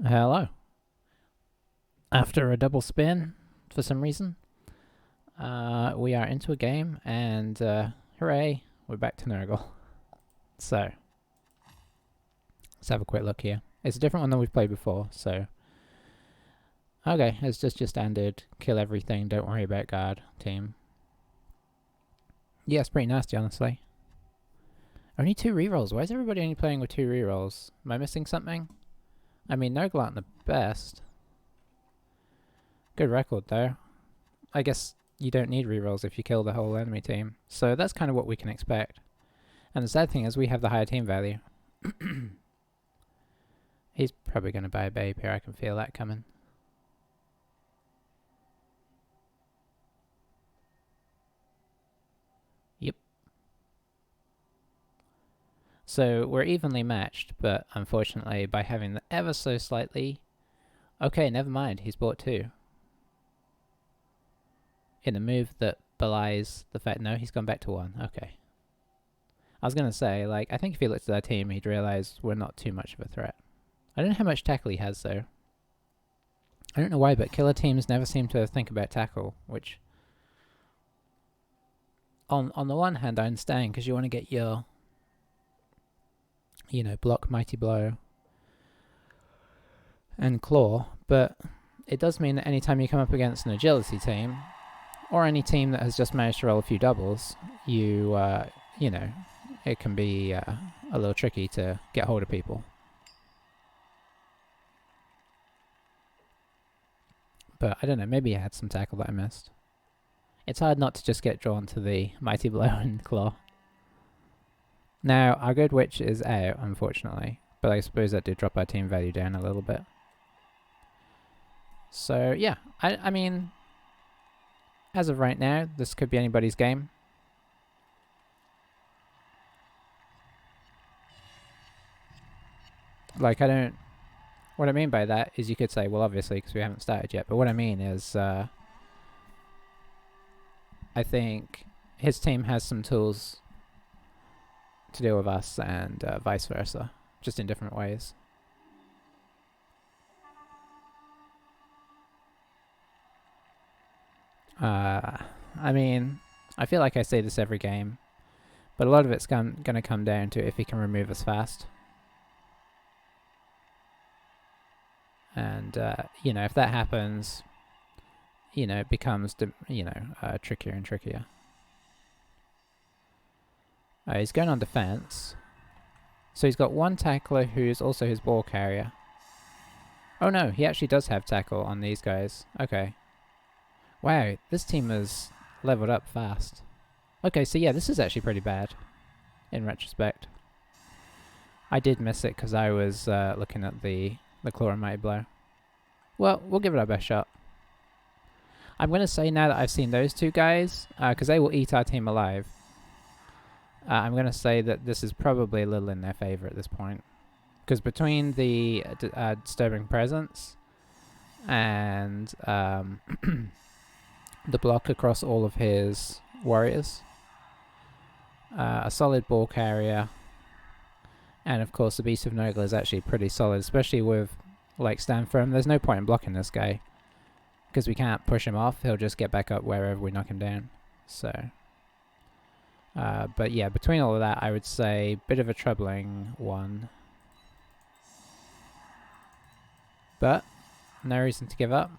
Hello. After a double spin, for some reason, we are into a game, and hooray, we're back to Nurgle. So, let's have a quick look here. It's a different one than we've played before, so... Okay, it's just your standard kill everything, don't worry about guard team. Yeah, it's pretty nasty, honestly. Only 2 rerolls. Why is everybody only playing with 2 rerolls? Am I missing something? I mean, Nurgle aren't the best. Good record, though. I guess you don't need rerolls if you kill the whole enemy team. So that's kind of what we can expect. And the sad thing is we have the higher team value. He's probably going to buy a babe here. I can feel that coming. Yep. So we're evenly matched, but unfortunately by having the ever so slightly... Okay, never mind. He's bought 2. In a move that belies the fact... No, he's gone back to 1. Okay. I was going to say, like, I think if he looked at our team, he'd realise we're not too much of a threat. I don't know how much tackle he has, though. I don't know why, but killer teams never seem to think about tackle, which... On the one hand, I understand, because you want to get your... You know, block, mighty blow, and claw, but it does mean that anytime you come up against an agility team, or any team that has just managed to roll a few doubles, you know, it can be a little tricky to get hold of people. But I don't know, maybe he had some tackle that I missed. It's hard not to just get drawn to the mighty blow and claw. Now, our good witch is out, unfortunately, but I suppose that did drop our team value down a little bit. So, yeah, I mean, as of right now, this could be anybody's game. Like, what I mean by that is you could say, well, obviously, because we haven't started yet, but what I mean is, I think his team has some tools to deal with us, and vice versa, just in different ways. I mean, I feel like I say this every game, but a lot of it's going to come down to if he can remove us fast. And, you know, if that happens, you know, it becomes, trickier and trickier. He's going on defense. So he's got 1 tackler who's also his ball carrier. Oh no, he actually does have tackle on these guys. Okay. Wow, this team has leveled up fast. Okay, so yeah, this is actually pretty bad, in retrospect. I did miss it because I was looking at the claw and mighty blow. Well, we'll give it our best shot. I'm going to say now that I've seen those 2 guys, because they will eat our team alive, I'm going to say that this is probably a little in their favour at this point. Because between the disturbing presence and the block across all of his warriors, a solid ball carrier, and of course the Beast of Nurgle is actually pretty solid, especially with, like, stand firm. There's no point in blocking this guy, because we can't push him off. He'll just get back up wherever we knock him down. So... but yeah, between all of that, I would say bit of a troubling one. But no reason to give up.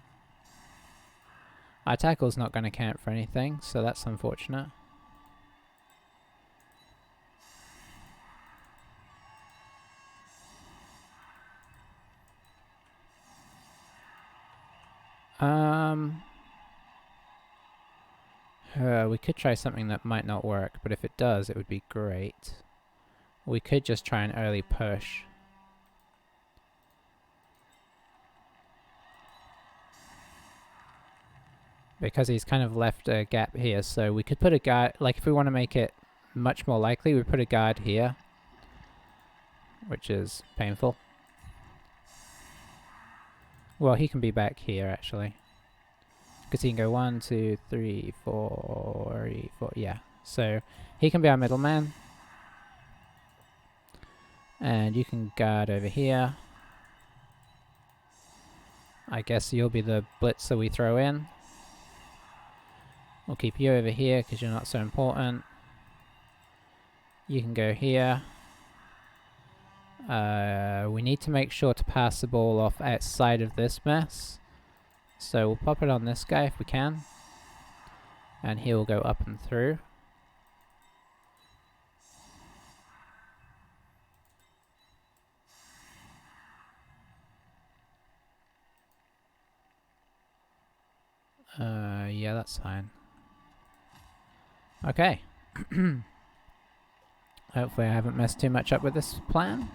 Our tackle's not going to count for anything, so that's unfortunate. We could try something that might not work, but if it does, it would be great. We could just try an early push. Because he's kind of left a gap here, so we could put a guard, like if we want to make it much more likely, we put a guard here, which is painful. Well, he can be back here, actually. Because he can go 1, 2, 3, 4, 4, yeah. So he can be our middleman. And you can guard over here. I guess you'll be the blitzer we throw in. We'll keep you over here because you're not so important. You can go here. We need to make sure to pass the ball off outside of this mess. So we'll pop it on this guy if we can. And he will go up and through. Yeah, that's fine. Okay. Hopefully I haven't messed too much up with this plan.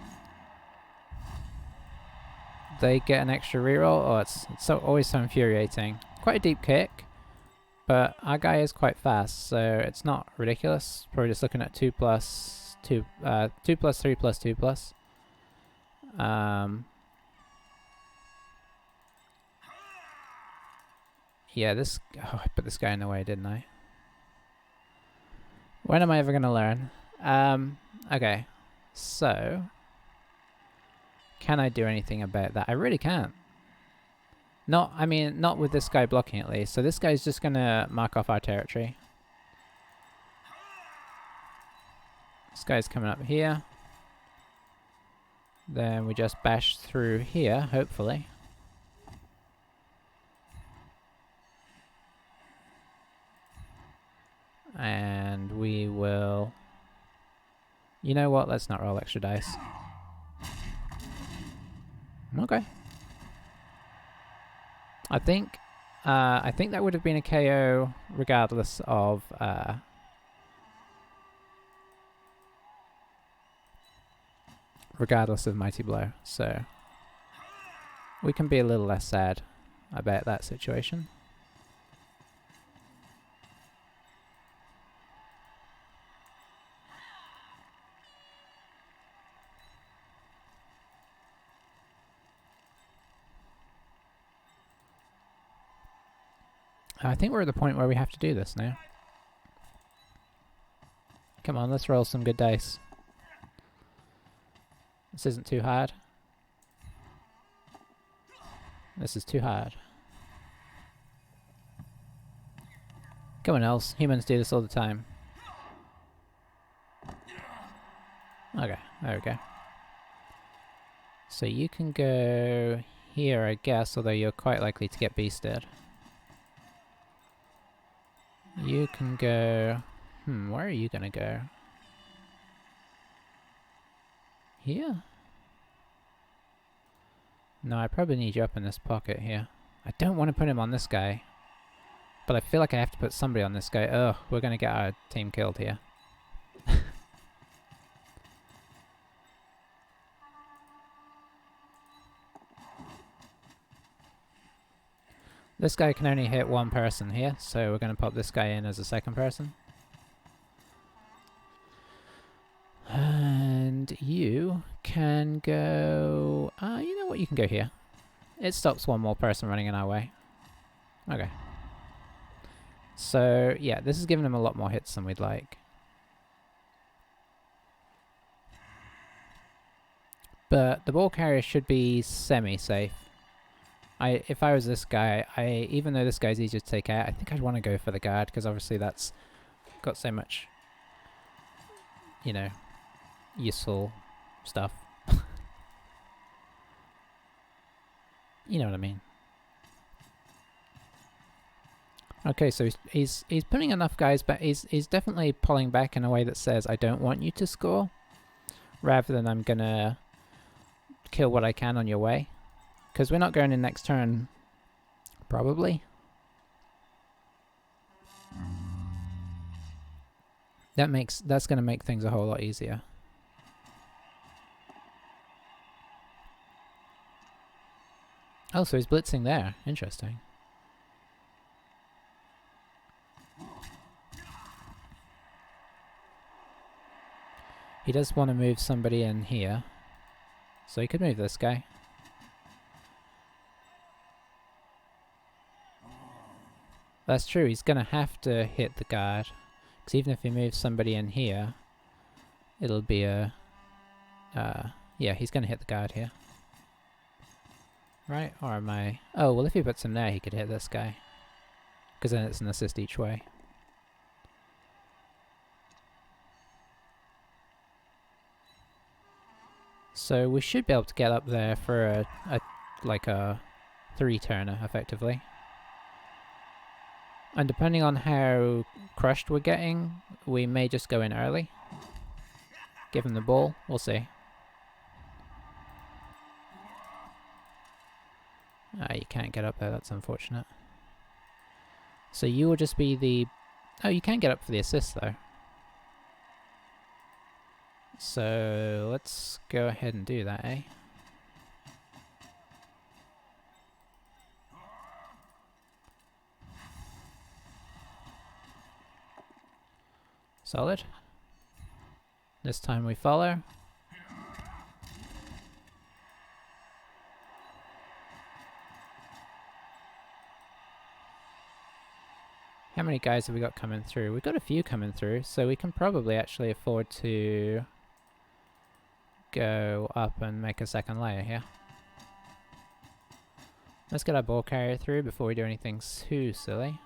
They get an extra reroll. Oh, it's always so infuriating. Quite a deep kick, but our guy is quite fast, so it's not ridiculous. Probably just looking at 2 plus 2, 2 plus 3 plus 2 plus. Yeah, this. Oh, I put this guy in the way, didn't I? When am I ever gonna learn? Okay, so can I do anything about that? I really can't. I mean, not with this guy blocking at least. So this guy's just gonna mark off our territory. This guy's coming up here. Then we just bash through here, hopefully. And we will... You know what? Let's not roll extra dice. Okay. I think that would have been a KO regardless of Mighty Blow. So we can be a little less sad about that situation. I think we're at the point where we have to do this now. Come on, let's roll some good dice. This isn't too hard. This is too hard. Come on, elves. Humans do this all the time. Okay, there we go. So you can go here, I guess, although you're quite likely to get beasted. You can go... where are you gonna go? Here? No, I probably need you up in this pocket here. I don't want to put him on this guy. But I feel like I have to put somebody on this guy. Ugh, we're gonna get our team killed here. This guy can only hit one person here, so we're going to pop this guy in as a second person. And you can go... you know what? You can go here. It stops one more person running in our way. Okay. So, yeah, this is giving him a lot more hits than we'd like. But the ball carrier should be semi-safe. If I was this guy, even though this guy's easier to take out, I think I'd want to go for the guard, because obviously that's got so much, you know, useful stuff. You know what I mean. Okay, so he's putting enough guys back. He's definitely pulling back in a way that says, I don't want you to score, rather than I'm gonna kill what I can on your way. Because we're not going in next turn, probably. That's going to make things a whole lot easier. Oh, so he's blitzing there. Interesting. He does want to move somebody in here, so he could move this guy. That's true, he's gonna have to hit the guard. Because even if he moves somebody in here, it'll be a... yeah, he's gonna hit the guard here. right? Or am I... Oh, well if he puts him there he could hit this guy. Because then it's an assist each way. So we should be able to get up there for like a 3-turner, effectively. And depending on how crushed we're getting, we may just go in early. Give him the ball, we'll see. Ah, you can't get up there, that's unfortunate. So you will just be the... Oh, you can get up for the assist though. So let's go ahead and do that, eh? Solid. This time we follow. How many guys have we got coming through? We've got a few coming through, so we can probably actually afford to go up and make a second layer here. Let's get our ball carrier through before we do anything too silly.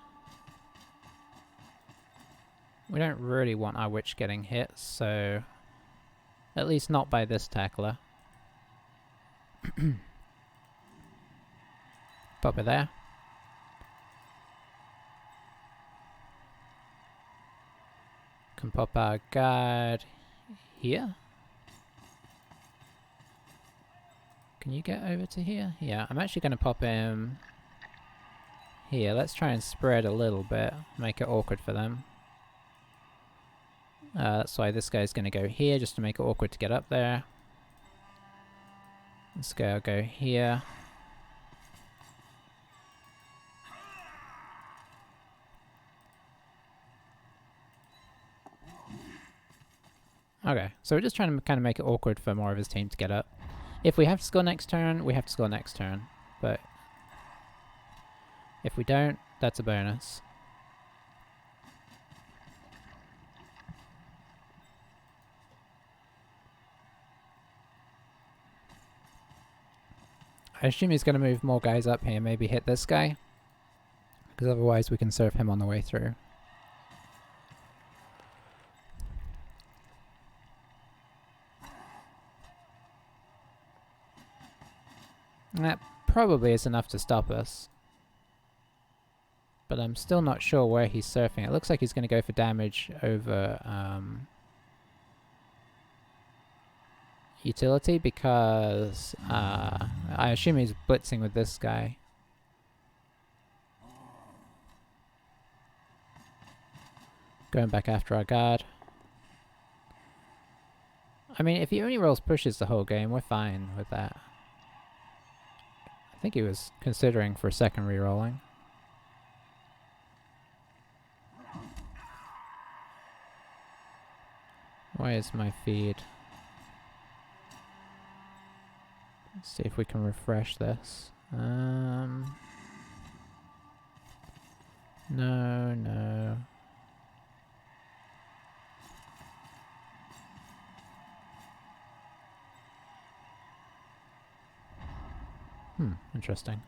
We don't really want our witch getting hit, so... At least not by this tackler. Pop it there. Can pop our guard here. Can you get over to here? Yeah, I'm actually going to pop him here. Let's try and spread a little bit, make it awkward for them. That's why this guy's going to go here, just to make it awkward to get up there. This guy will go here. Okay, so we're just trying to kind of make it awkward for more of his team to get up. If we have to score next turn, we have to score next turn. But if we don't, that's a bonus. I assume he's going to move more guys up here, maybe hit this guy. Because otherwise we can serve him on the way through. That probably is enough to stop us. But I'm still not sure where he's surfing. It looks like he's going to go for damage over utility because I assume he's blitzing with this guy. Going back after our guard. I mean, if he only rolls pushes the whole game, we're fine with that. I think he was considering for second re-rolling. Why is my feed? Let's see if we can refresh this. No. Interesting.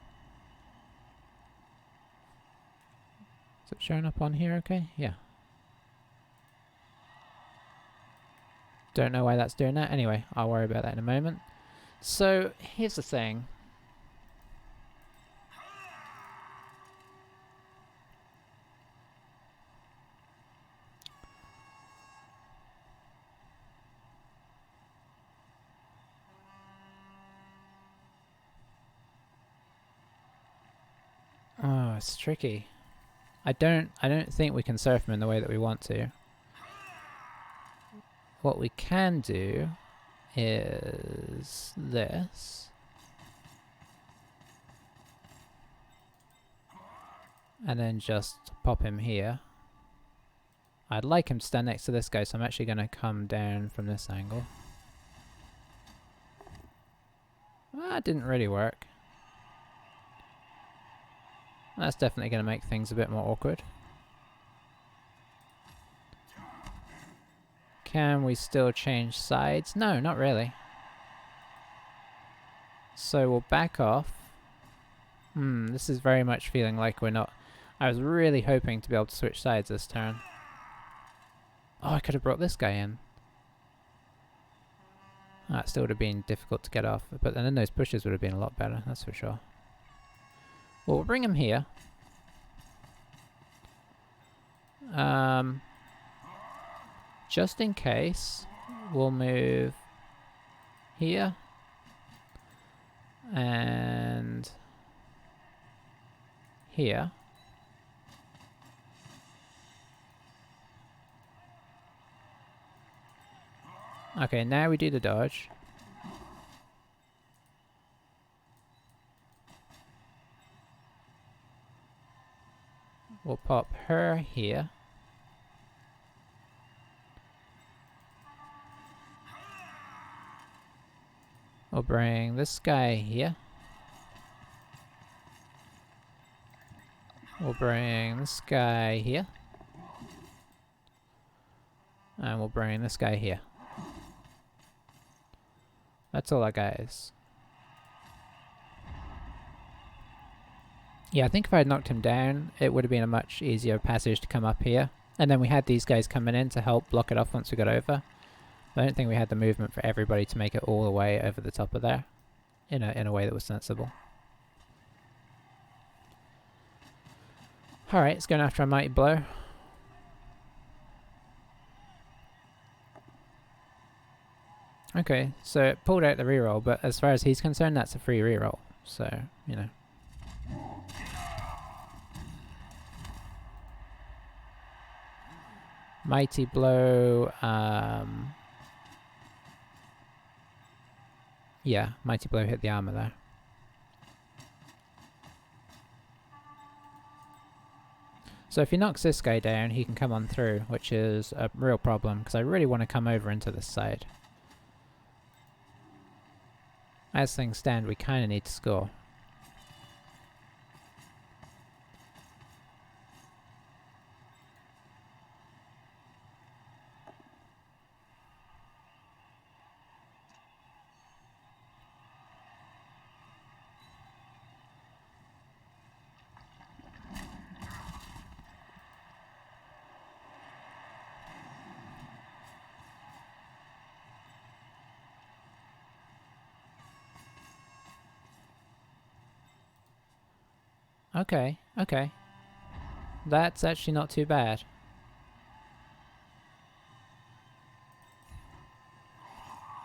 Is it showing up on here okay? Yeah. Don't know why that's doing that. Anyway, I'll worry about that in a moment. So, here's the thing. Oh, it's tricky. I don't think we can surf him in the way that we want to. What we can do is this. And then just pop him here. I'd like him to stand next to this guy, so I'm actually going to come down from this angle. That didn't really work. That's definitely going to make things a bit more awkward. Can we still change sides? No, not really. So we'll back off. This is very much feeling like we're not... I was really hoping to be able to switch sides this turn. Oh, I could have brought this guy in. That still would have been difficult to get off, but then those pushes would have been a lot better, that's for sure. Well, we'll bring him here. Just in case, we'll move here and here. Okay, now we do the dodge. We'll pop her here. We'll bring this guy here. We'll bring this guy here. And we'll bring this guy here. That's all our guys. Yeah, I think if I had knocked him down, it would have been a much easier passage to come up here. And then we had these guys coming in to help block it off once we got over. But I don't think we had the movement for everybody to make it all the way over the top of there. In a way that was sensible. Alright, it's going after a mighty blow. Okay, so it pulled out the reroll, but as far as he's concerned, that's a free reroll. So, you know. Mighty blow, yeah, mighty blow hit the armor there. So if he knocks this guy down, he can come on through, which is a real problem, because I really want to come over into this side. As things stand, we kind of need to score. Okay, okay. That's actually not too bad.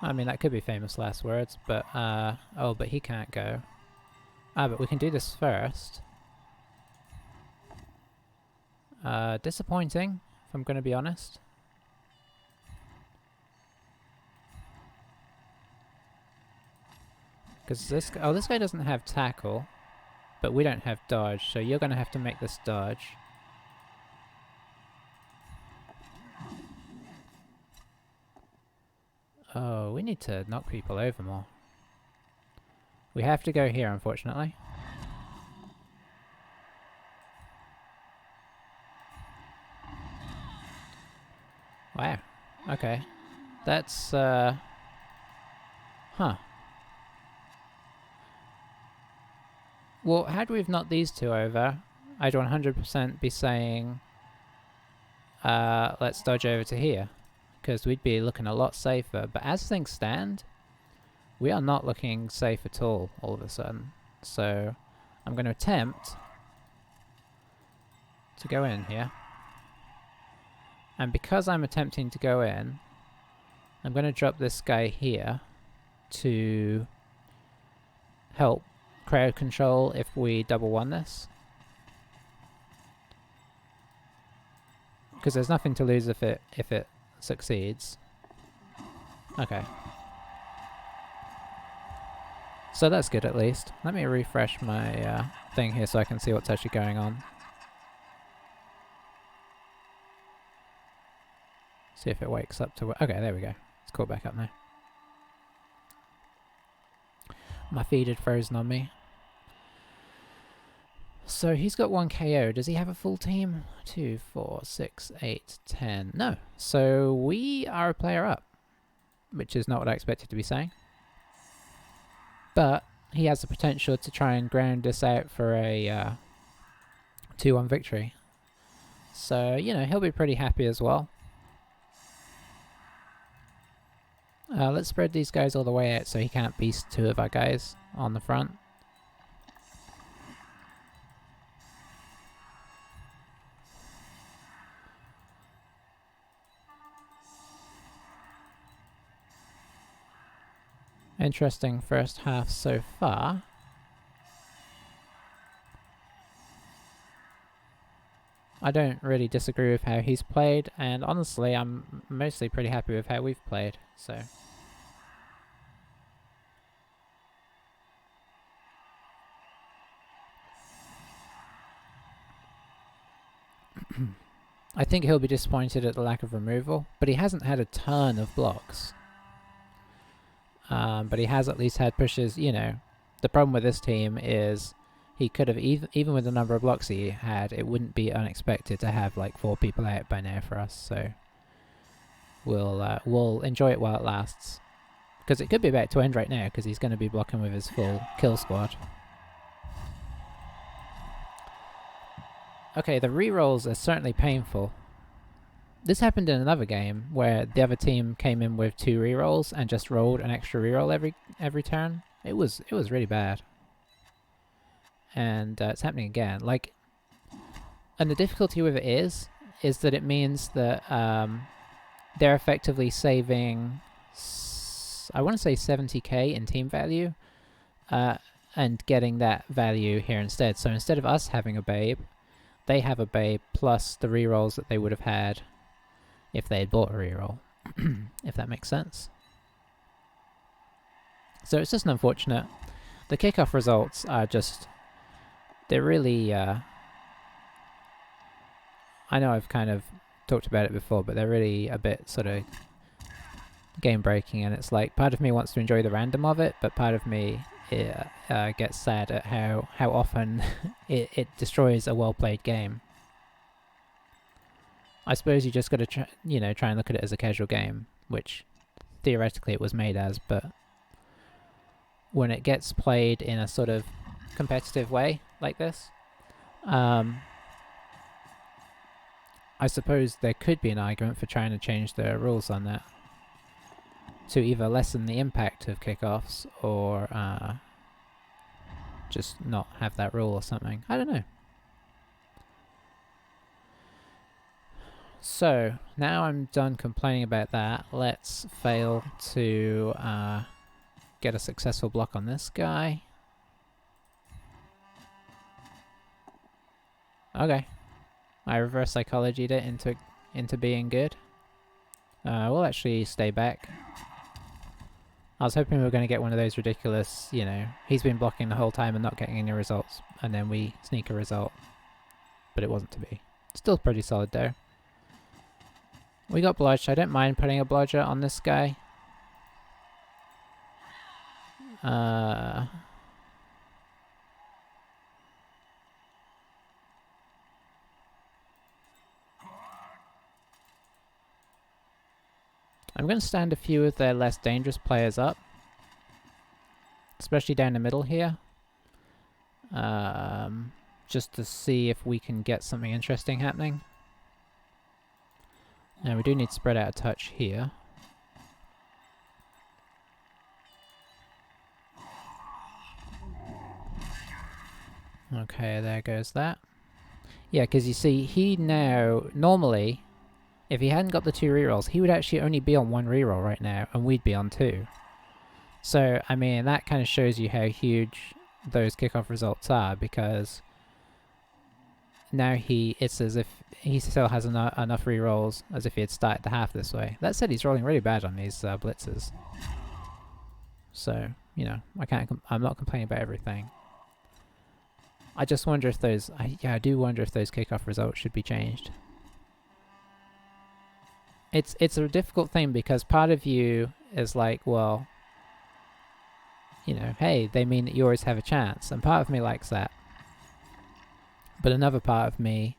I mean, that could be famous last words, but, oh, but he can't go. Ah, but we can do this first. Disappointing, if I'm gonna be honest. Because this guy doesn't have tackle. But we don't have dodge, so you're going to have to make this dodge. Oh, we need to knock people over more. We have to go here, unfortunately. Wow. Okay. That's, huh. Well, had we knocked these two over, I'd 100% be saying, let's dodge over to here, because we'd be looking a lot safer. But as things stand, we are not looking safe at all of a sudden. So I'm going to attempt to go in here. And because I'm attempting to go in, I'm going to drop this guy here to help crowd control if we double one this. Because there's nothing to lose if it succeeds. Okay. So that's good at least. Let me refresh my thing here so I can see what's actually going on. See if it wakes up to... Okay, there we go. It's caught back up now. My feed had frozen on me. So he's got 1 KO. Does he have a full team? 2, 4, 6, 8, 10. No. So we are a player up. Which is not what I expected to be saying. But he has the potential to try and ground this out for a 2-1 victory. So, you know, he'll be pretty happy as well. Let's spread these guys all the way out so he can't beast 2 of our guys on the front. Interesting first half so far. I don't really disagree with how he's played, and honestly I'm mostly pretty happy with how we've played, so... I think he'll be disappointed at the lack of removal, but he hasn't had a ton of blocks. But he has at least had pushes, you know. The problem with this team is he could have, even with the number of blocks he had, it wouldn't be unexpected to have like 4 people out by now for us, so we'll enjoy it while it lasts. Because it could be about to end right now, because he's going to be blocking with his full kill squad. Okay, the rerolls are certainly painful. This happened in another game where the other team came in with 2 rerolls and just rolled an extra reroll every turn. It was really bad. And it's happening again. Like, and the difficulty with it is that it means that they're effectively saving, I want to say 70k in team value, and getting that value here instead. So instead of us having a babe, they have a babe plus the rerolls that they would have had if they had bought a reroll, if that makes sense. So it's just unfortunate. The kickoff results are just, they're really, I know I've kind of talked about it before, but they're really a bit sort of game breaking, and it's like part of me wants to enjoy the random of it, but part of me gets sad at how often it destroys a well played game. I suppose you just got to try and look at it as a casual game, which theoretically it was made as, but when it gets played in a sort of competitive way like this, I suppose there could be an argument for trying to change the rules on that to either lessen the impact of kickoffs or just not have that rule or something. I don't know. So, now I'm done complaining about that. Let's fail to get a successful block on this guy. Okay. I reverse psychologied it into being good. We'll actually stay back. I was hoping we were going to get one of those ridiculous, you know, he's been blocking the whole time and not getting any results, and then we sneak a result. But it wasn't to be. Still pretty solid though. We got bludged. I don't mind putting a bludger on this guy. I'm going to stand a few of their less dangerous players up, especially down the middle here, just to see if we can get something interesting happening. Now we do need to spread out a touch here. Okay, there goes that. Yeah, because you see, he now, normally, if he hadn't got the 2 rerolls, he would actually only be on 1 reroll right now, and we'd be on 2. So, I mean, that kind of shows you how huge those kickoff results are, because now it's as if he still has enough rerolls as if he had started the half this way. That said, he's rolling really bad on these blitzes. So, you know, I'm not complaining about everything. I just wonder if those, I do wonder if those kickoff results should be changed. It's a difficult thing because part of you is like, well, you know, hey, they mean that you always have a chance, and part of me likes that. But another part of me,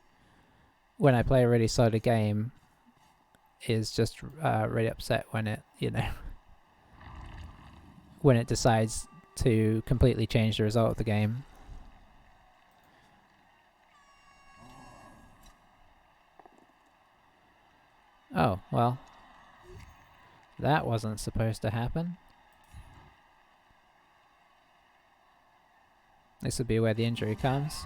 when I play a really solid game, is just really upset when it, you know, when it decides to completely change the result of the game. Oh, well. That wasn't supposed to happen. This would be where the injury comes.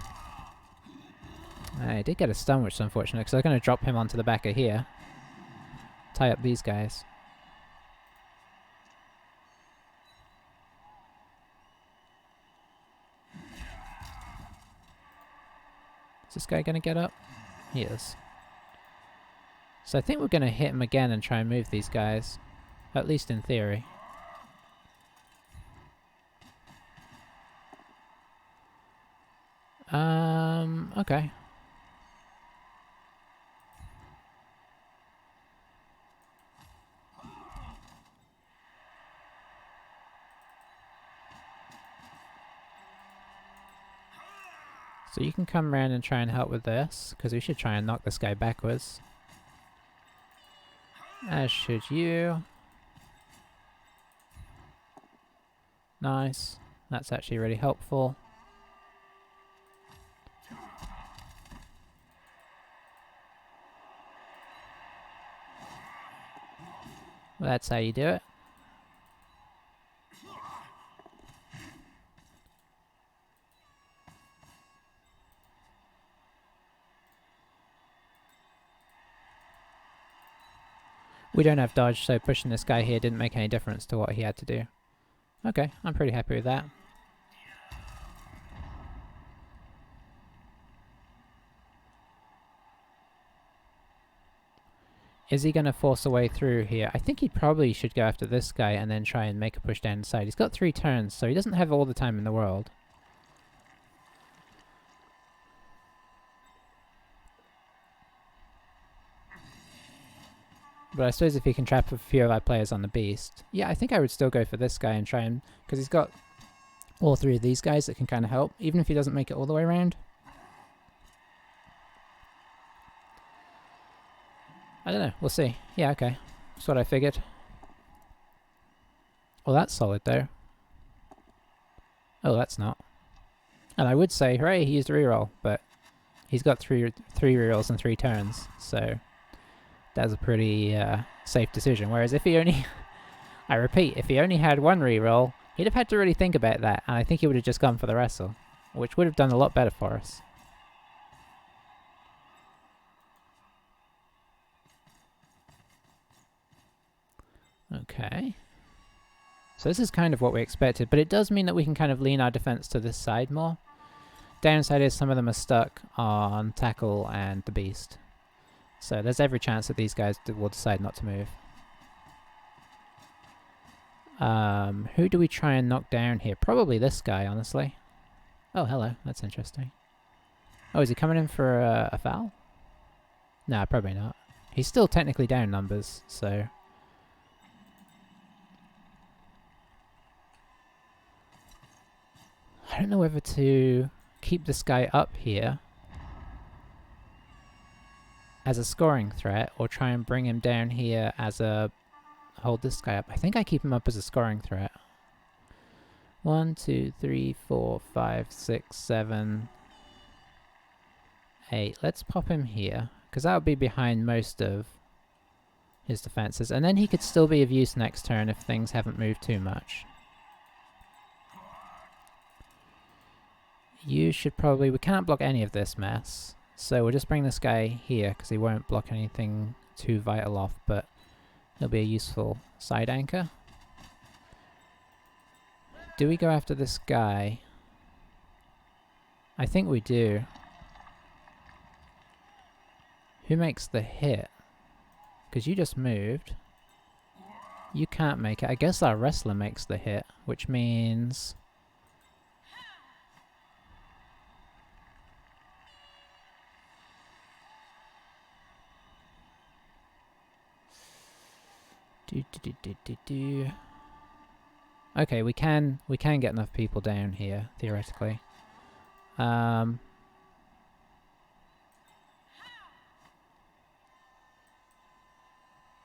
I did get a stun, which is unfortunate, because I'm going to drop him onto the back of here. Tie up these guys. Is this guy going to get up? He is. So I think we're going to hit him again and try and move these guys. At least in theory. Okay. So you can come around and try and help with this, because we should try and knock this guy backwards. As should you. Nice. That's actually really helpful. Well, that's how you do it. We don't have dodge, so pushing this guy here didn't make any difference to what he had to do. Okay, I'm pretty happy with that. Is he going to force a way through here? I think he probably should go after this guy and then try and make a push down the side. He's got 3 turns, so he doesn't have all the time in the world. But I suppose if he can trap a few of our players on the beast... Yeah, I think I would still go for this guy and try and... Because he's got all 3 of these guys that can kind of help, even if he doesn't make it all the way around. I don't know, we'll see. Yeah, okay. That's what I figured. Well, that's solid though. Oh, that's not. And I would say, hooray, he used a reroll, but he's got three rerolls in 3 turns, so... That's a pretty safe decision. Whereas if he only... I repeat, if he only had 1 reroll, he'd have had to really think about that, and I think he would have just gone for the wrestle, which would have done a lot better for us. Okay. So this is kind of what we expected, but it does mean that we can kind of lean our defense to this side more. Downside is some of them are stuck on Tackle and the Beast. So there's every chance that these guys will decide not to move. Who do we try and knock down here? Probably this guy, honestly. Oh, hello. That's interesting. Oh, is he coming in for a foul? Nah, probably not. He's still technically down numbers, so... I don't know whether to keep this guy up here as a scoring threat, or try and bring him down here as a... Hold this guy up. I think I keep him up as a scoring threat. 1, 2, 3, 4, 5, 6, 7, 8. Let's pop him here, because that would be behind most of his defenses, and then he could still be of use next turn if things haven't moved too much. You should probably... We can't block any of this mess. So we'll just bring this guy here, because he won't block anything too vital off, but he'll be a useful side anchor. Do we go after this guy? I think we do. Who makes the hit? Because you just moved. You can't make it. I guess our wrestler makes the hit, which means... Okay, we can get enough people down here, theoretically.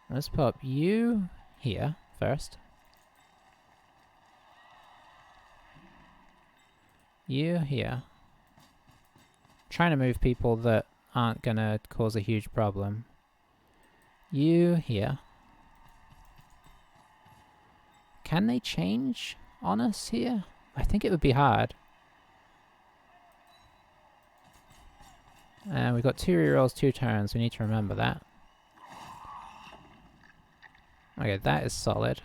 Let's pop you here first. You here. Trying to move people that aren't gonna cause a huge problem. You here. Can they change on us here? I think it would be hard. And we've got 2 rerolls, 2 turns. We need to remember that. Okay, that is solid.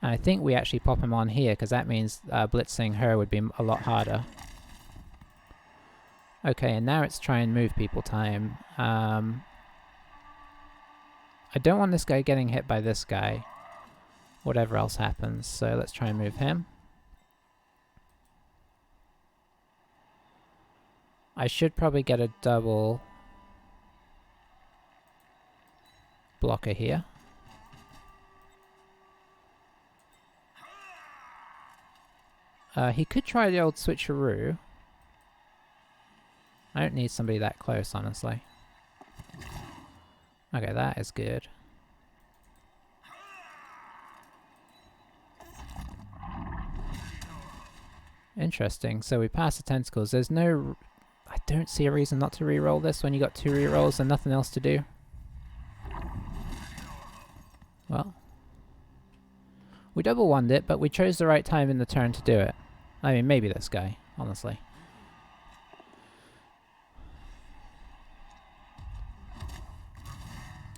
And I think we actually pop him on here, because that means blitzing her would be a lot harder. Okay, and now it's try and move people time. I don't want this guy getting hit by this guy. Whatever else happens, so let's try and move him. I should probably get a double blocker here. He could try the old switcheroo. I don't need somebody that close, honestly. Okay, that is good. Interesting. So we pass the tentacles. There's no... I don't see a reason not to reroll this when you got 2 rerolls and nothing else to do. Well. We double wand it, but we chose the right time in the turn to do it. I mean, maybe this guy, honestly.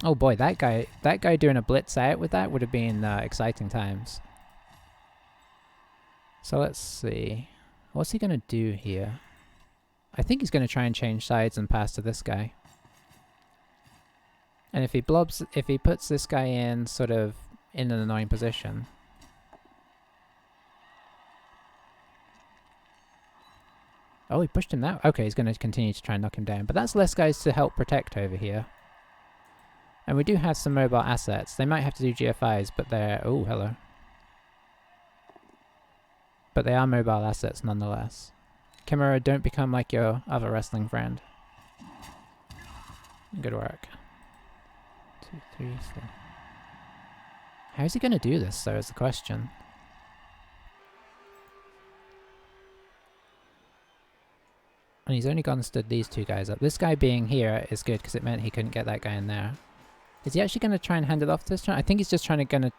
Oh boy, that guy doing a blitz out with that would have been exciting times. So let's see. What's he going to do here? I think he's going to try and change sides and pass to this guy. And if he puts this guy in sort of in an annoying position. Oh, he pushed him that. Okay, he's going to continue to try and knock him down. But that's less guys to help protect over here. And we do have some mobile assets. They might have to do GFIs, but they're... Oh, hello. But they are mobile assets nonetheless. Chimera, don't become like your other wrestling friend. Good work. 2, 3, 4. How is he going to do this, though, is the question. And he's only gone and stood these 2 guys up. This guy being here is good, because it meant he couldn't get that guy in there. Is he actually going to try and hand it off this turn? I think he's just trying to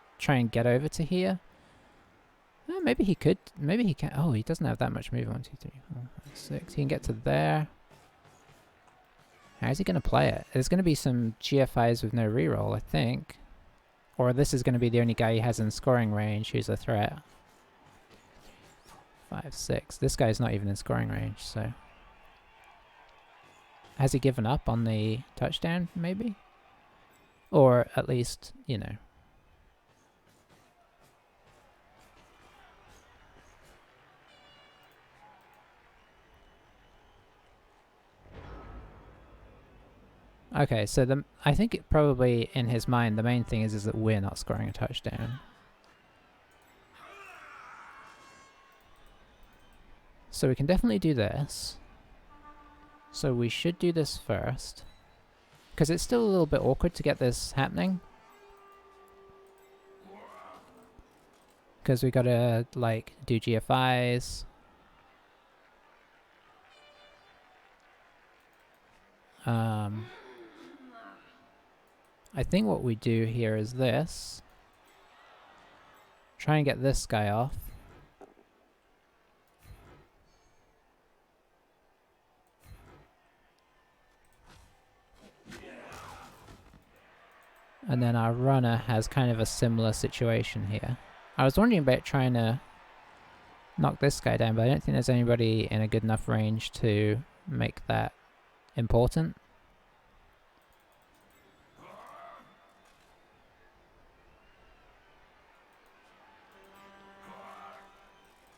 get over to here. Maybe he could. Maybe he can. Oh, he doesn't have that much move. 1, 2, 3, 4, 5, 6. He can get to there. How's he going to play it? There's going to be some GFIs with no reroll, I think. Or this is going to be the only guy he has in scoring range who's a threat. 5, 6. This guy's not even in scoring range, so... Has he given up on the touchdown, maybe? Or at least, you know... Okay, so I think it probably in his mind the main thing is that we're not scoring a touchdown. So we can definitely do this. So we should do this first. Because it's still a little bit awkward to get this happening. Because we gotta, like, do GFIs. I think what we do here is this. Try and get this guy off. And then our runner has kind of a similar situation here. I was wondering about trying to knock this guy down, but I don't think there's anybody in a good enough range to make that important.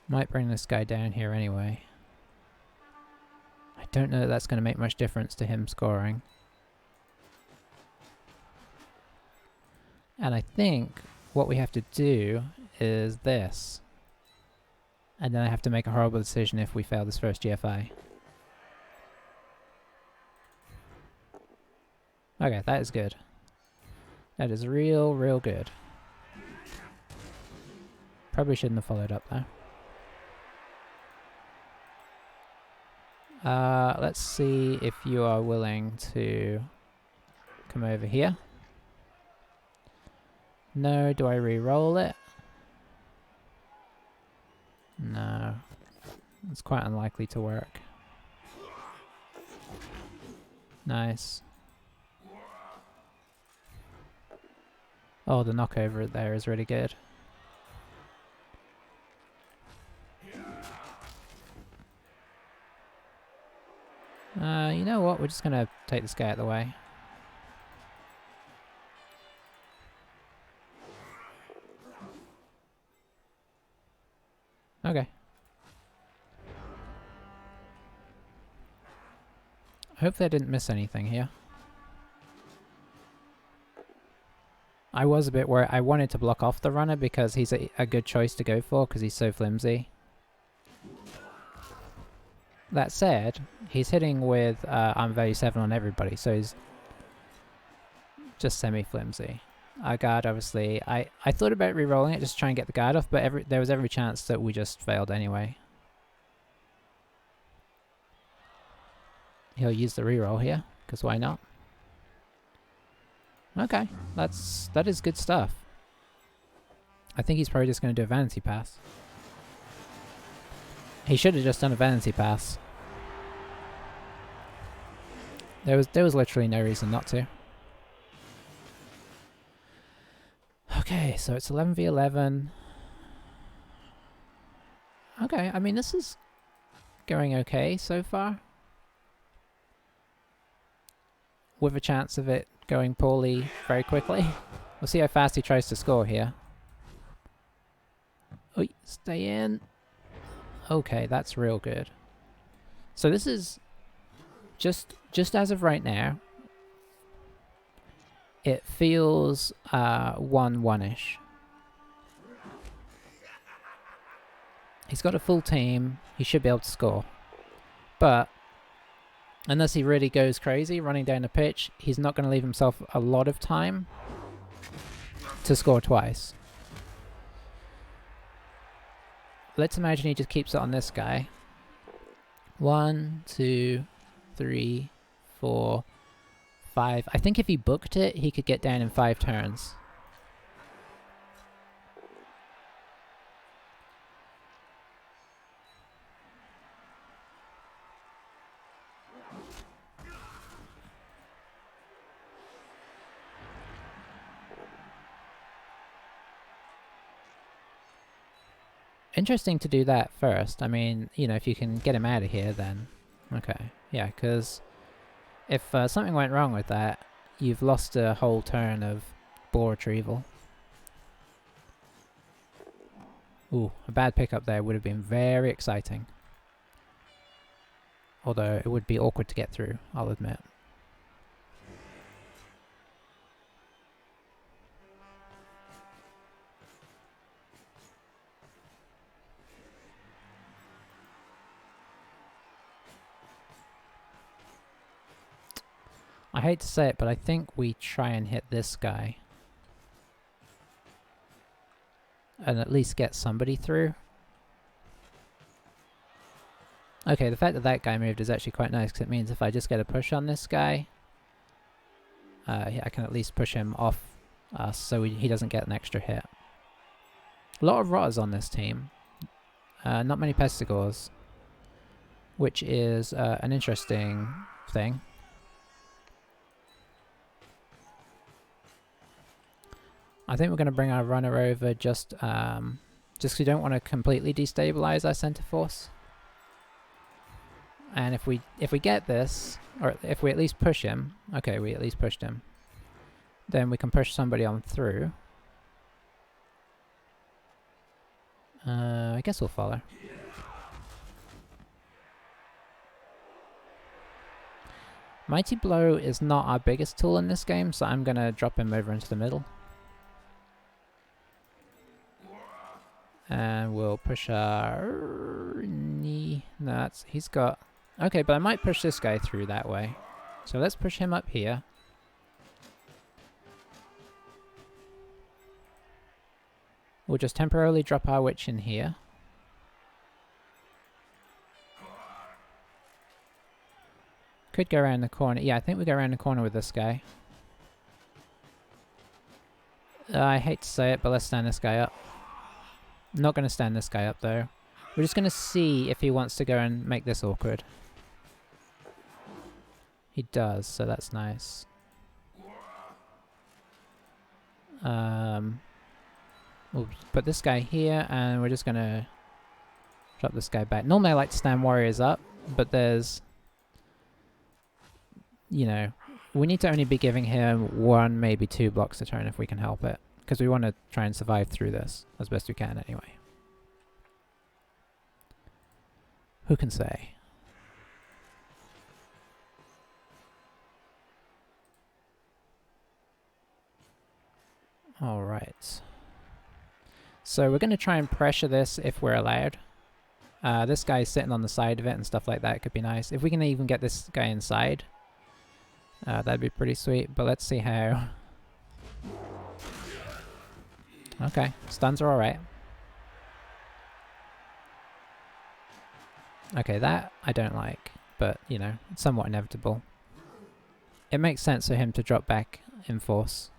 Might bring this guy down here anyway. I don't know that that's going to make much difference to him scoring. And I think what we have to do is this. And then I have to make a horrible decision if we fail this first GFI. Okay, that is good. That is real good. Probably shouldn't have followed up though. Let's see if you are willing to come over here. No, do I re-roll it? No. It's quite unlikely to work. Nice. Oh, the knockover there is really good. You know what? We're just gonna take this guy out of the way. Okay. Hopefully I didn't miss anything here. I was a bit worried. I wanted to block off the runner because he's a good choice to go for because he's so flimsy. That said, he's hitting with arm value 7 on everybody, so he's just semi-flimsy. Our guard, obviously, I thought about re-rolling it just to try and get the guard off, but there was every chance that we just failed anyway. He'll use the re-roll here, because why not? Okay, that is good stuff. I think he's probably just going to do a vanity pass. He should have just done a vanity pass. There was literally no reason not to. Okay, so it's 11v11. Okay, I mean this is going okay so far. With a chance of it going poorly very quickly. We'll see how fast he tries to score here. Oh, stay in. Okay, that's real good. So this is just as of right now. It feels 1-1-ish. He's got a full team. He should be able to score. But unless he really goes crazy running down the pitch, he's not going to leave himself a lot of time to score twice. Let's imagine he just keeps it on this guy. 1, 2, 3, 4, 5. I think if he booked it, he could get down in 5 turns. Interesting to do that first. I mean, you know, if you can get him out of here, then okay. Yeah, because if something went wrong with that, you've lost a whole turn of ball retrieval. Ooh, a bad pickup there would have been very exciting. Although it would be awkward to get through, I'll admit. I hate to say it, but I think we try and hit this guy. And at least get somebody through. Okay, the fact that that guy moved is actually quite nice, because it means if I just get a push on this guy, I can at least push him off us so he doesn't get an extra hit. A lot of rotters on this team. Not many pestigores, which is an interesting thing. I think we're going to bring our runner over just because we don't want to completely destabilize our center force. And if we get this, or if we at least push him, okay, we at least pushed him, then we can push somebody on through. I guess we'll follow. Mighty Blow is not our biggest tool in this game, so I'm going to drop him over into the middle. And we'll push our knee. No, he's got... Okay, but I might push this guy through that way. So let's push him up here. We'll just temporarily drop our witch in here. Could go around the corner. Yeah, I think we go around the corner with this guy. I hate to say it, but let's stand this guy up. Not going to stand this guy up, though. We're just going to see if he wants to go and make this awkward. He does, so that's nice. We'll put this guy here, and we're just going to drop this guy back. Normally I like to stand warriors up, but there's... You know, we need to only be giving him 1, maybe 2 blocks a turn if we can help it. Because we want to try and survive through this as best we can anyway. Who can say? Alright. So we're going to try and pressure this if we're allowed. This guy's sitting on the side of it and stuff like that could be nice. If we can even get this guy inside, that'd be pretty sweet, but let's see how. Okay, stuns are alright. Okay, that I don't like, but, you know, it's somewhat inevitable. It makes sense for him to drop back in force.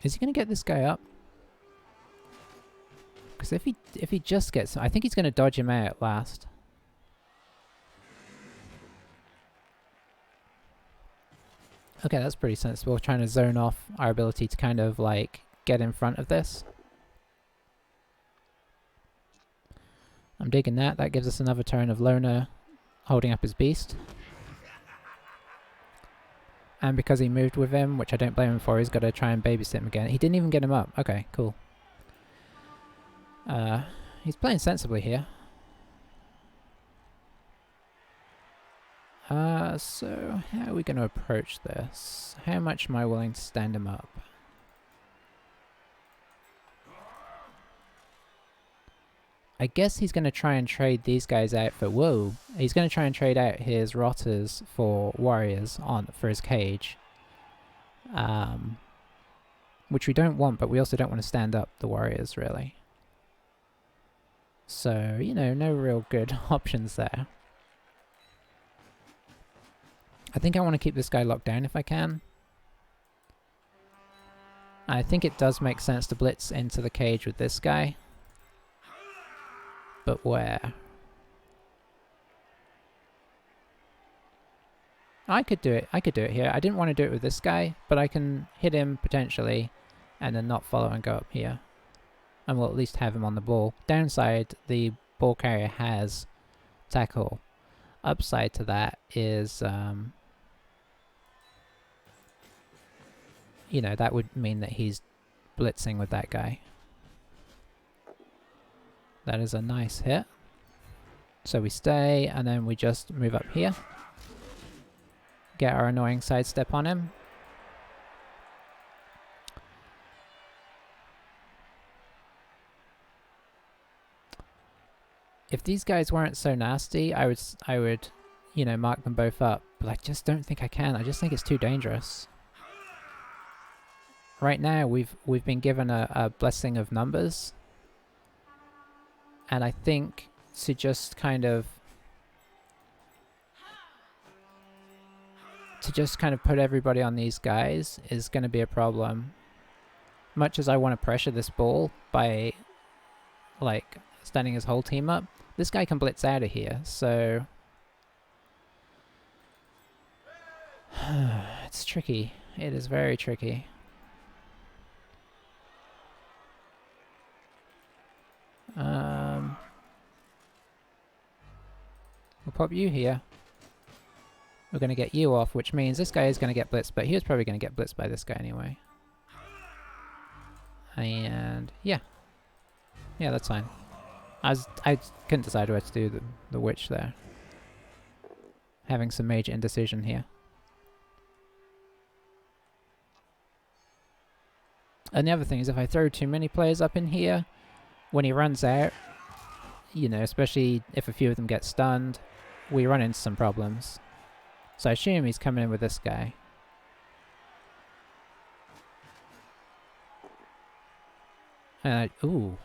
Is he going to get this guy up? Because if he just gets... I think he's going to dodge him out last. Okay, that's pretty sensible. Trying to zone off our ability to kind of, like, get in front of this. I'm digging that. That gives us another turn of Loner holding up his beast. And because he moved with him, which I don't blame him for, he's got to try and babysit him again. He didn't even get him up. Okay, cool. He's playing sensibly here. So how are we going to approach this? How much am I willing to stand him up? I guess he's going to try and trade these guys out for... Whoa! He's going to try and trade out his rotters for warriors for his cage. Which we don't want, but we also don't want to stand up the warriors, really. So, you know, no real good options there. I think I want to keep this guy locked down if I can. I think it does make sense to blitz into the cage with this guy. But where? I could do it. I could do it here. I didn't want to do it with this guy, but I can hit him potentially and then not follow and go up here. And we'll at least have him on the ball. Downside, the ball carrier has tackle. Upside to that is, you know, that would mean that he's blitzing with that guy. That is a nice hit. So we stay, and then we just move up here. Get our annoying sidestep on him. If these guys weren't so nasty, I would, you know, mark them both up. But I just don't think I can. I just think it's too dangerous. Right now, we've been given a blessing of numbers. And I think to just kind of put everybody on these guys is going to be a problem. Much as I want to pressure this ball by, like, standing his whole team up, this guy can blitz out of here, so... It's tricky. It is very tricky. We'll pop you here. We're going to get you off, which means this guy is going to get blitzed, but he was probably going to get blitzed by this guy anyway. And yeah. Yeah, that's fine. I couldn't decide where to do the witch there. Having some major indecision here. And the other thing is if I throw too many players up in here, when he runs out, you know, especially if a few of them get stunned, we run into some problems. So I assume he's coming in with this guy. And ooh.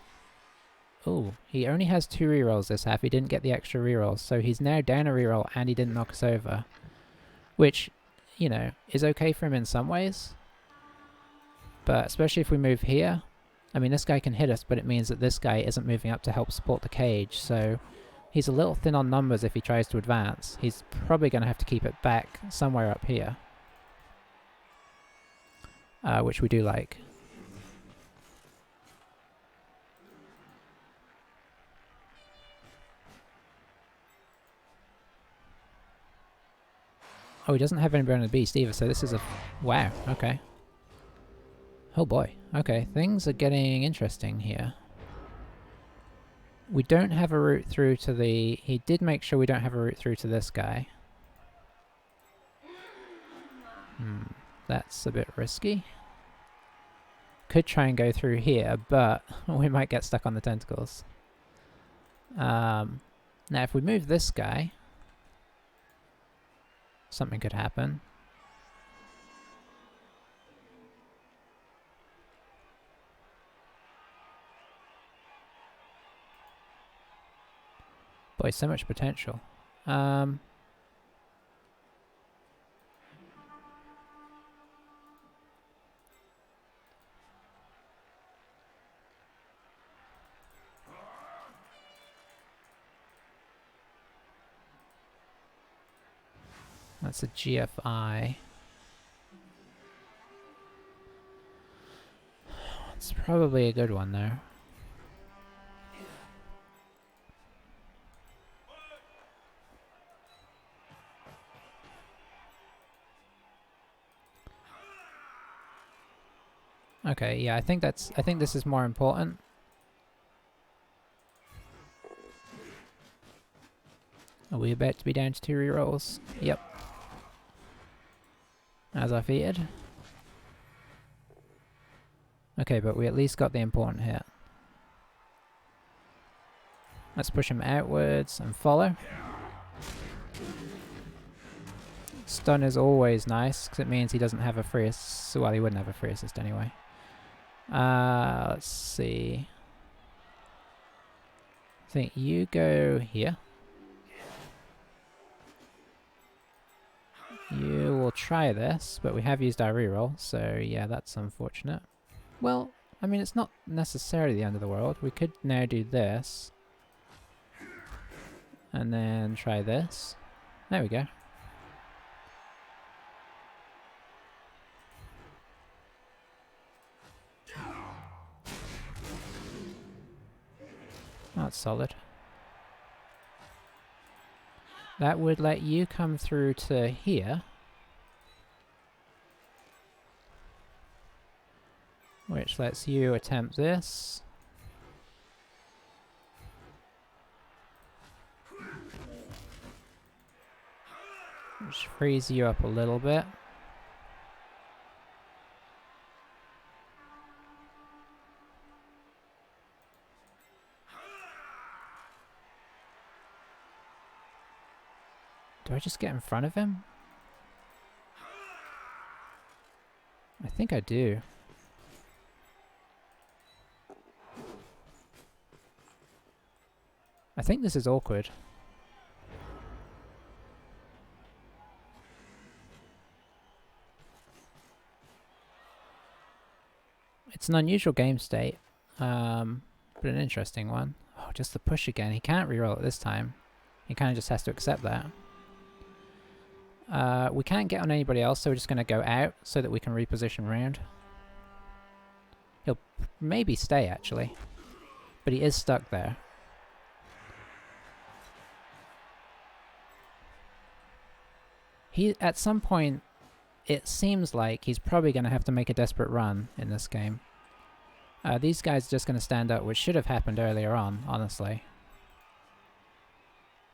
Oh, he only has 2 rerolls this half. He didn't get the extra rerolls, so he's now down a reroll and he didn't knock us over. Which, you know, is okay for him in some ways. But especially if we move here. I mean, this guy can hit us, but it means that this guy isn't moving up to help support the cage, so he's a little thin on numbers if he tries to advance. He's probably going to have to keep it back somewhere up here. Which we do like. Oh, he doesn't have anybody on the beast either, so this is a... Wow, okay. Oh boy, okay, things are getting interesting here. We don't have a route through to the... He did make sure we don't have a route through to this guy. That's a bit risky. Could try and go through here, but we might get stuck on the tentacles. Now if we move this guy, something could happen. Boy, so much potential. That's a GFI. It's probably a good one though. Okay, yeah, I think this is more important. Are we about to be down to 2 rerolls? Yep. As I feared. Okay, but we at least got the important hit. Let's push him outwards and follow. Stun is always nice, because it means he doesn't have a free assist. Well, he wouldn't have a free assist anyway. Let's see. I think you go here. You will try this, but we have used our reroll, so yeah, that's unfortunate. Well, I mean, it's not necessarily the end of the world. We could now do this. And then try this. There we go. That's solid. That would let you come through to here. Which lets you attempt this. Which frees you up a little bit. Do I just get in front of him? I think I do. I think this is awkward. It's an unusual game state, but an interesting one. Oh, just the push again. He can't reroll it this time. He kind of just has to accept that. We can't get on anybody else, so we're just going to go out so that we can reposition round. He'll maybe stay, actually. But he is stuck there. At some point, it seems like he's probably going to have to make a desperate run in this game. These guys are just going to stand up, which should have happened earlier on, honestly.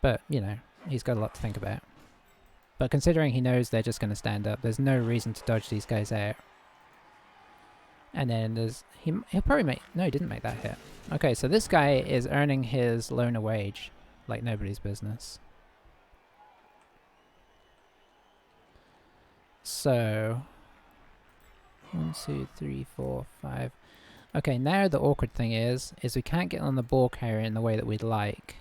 But, you know, he's got a lot to think about. But considering he knows they're just going to stand up, there's no reason to dodge these guys out. And then there's... He'll probably make... No, he didn't make that hit. Okay, so this guy is earning his loner wage like nobody's business. So... 1, 2, 3, 4, 5... Okay, now the awkward thing is we can't get on the ball carrier in the way that we'd like.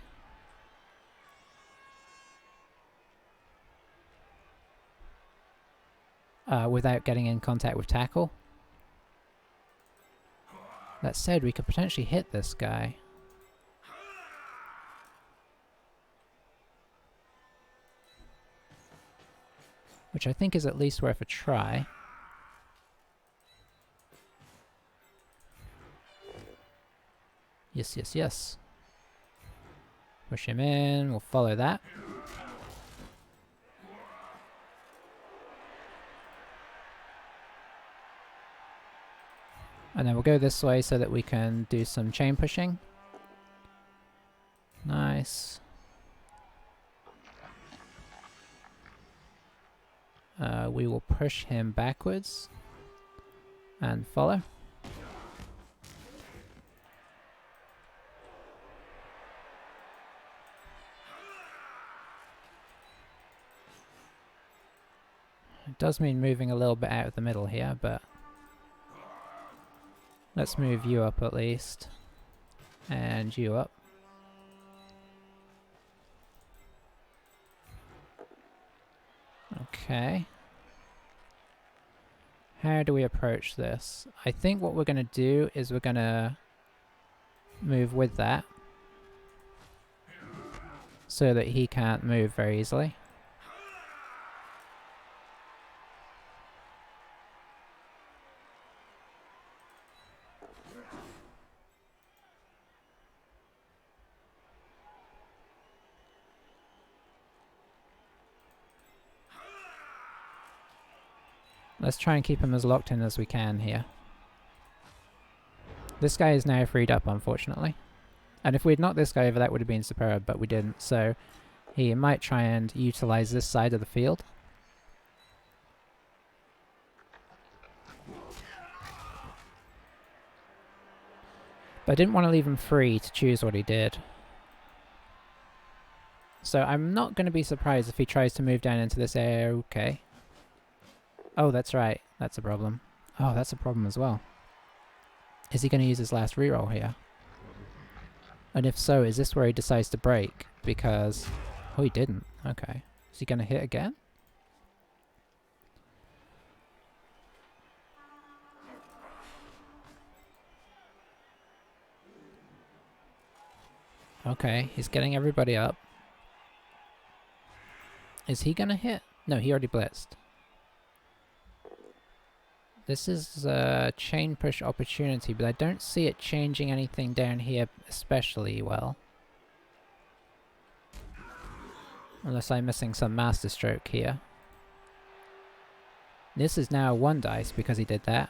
Without getting in contact with tackle. That said, we could potentially hit this guy. Which I think is at least worth a try. Yes, yes, yes. Push him in, we'll follow that. And then we'll go this way so that we can do some chain pushing. Nice. We will push him backwards and follow. It does mean moving a little bit out of the middle here, but let's move you up at least. And you up. Okay. How do we approach this? I think what we're going to do is we're going to move with that so that he can't move very easily. Let's try and keep him as locked in as we can here. This guy is now freed up, unfortunately. And if we'd knocked this guy over, that would have been superb, but we didn't. So he might try and utilize this side of the field. But I didn't want to leave him free to choose what he did. So I'm not going to be surprised if he tries to move down into this area. Okay. Oh, that's right. That's a problem. Oh, that's a problem as well. Is he going to use his last reroll here? And if so, is this where he decides to break? Because... oh, he didn't. Okay. Is he going to hit again? Okay, he's getting everybody up. Is he going to hit? No, he already blitzed. This is a chain push opportunity, but I don't see it changing anything down here especially well. Unless I'm missing some master stroke here. This is now 1 dice because he did that.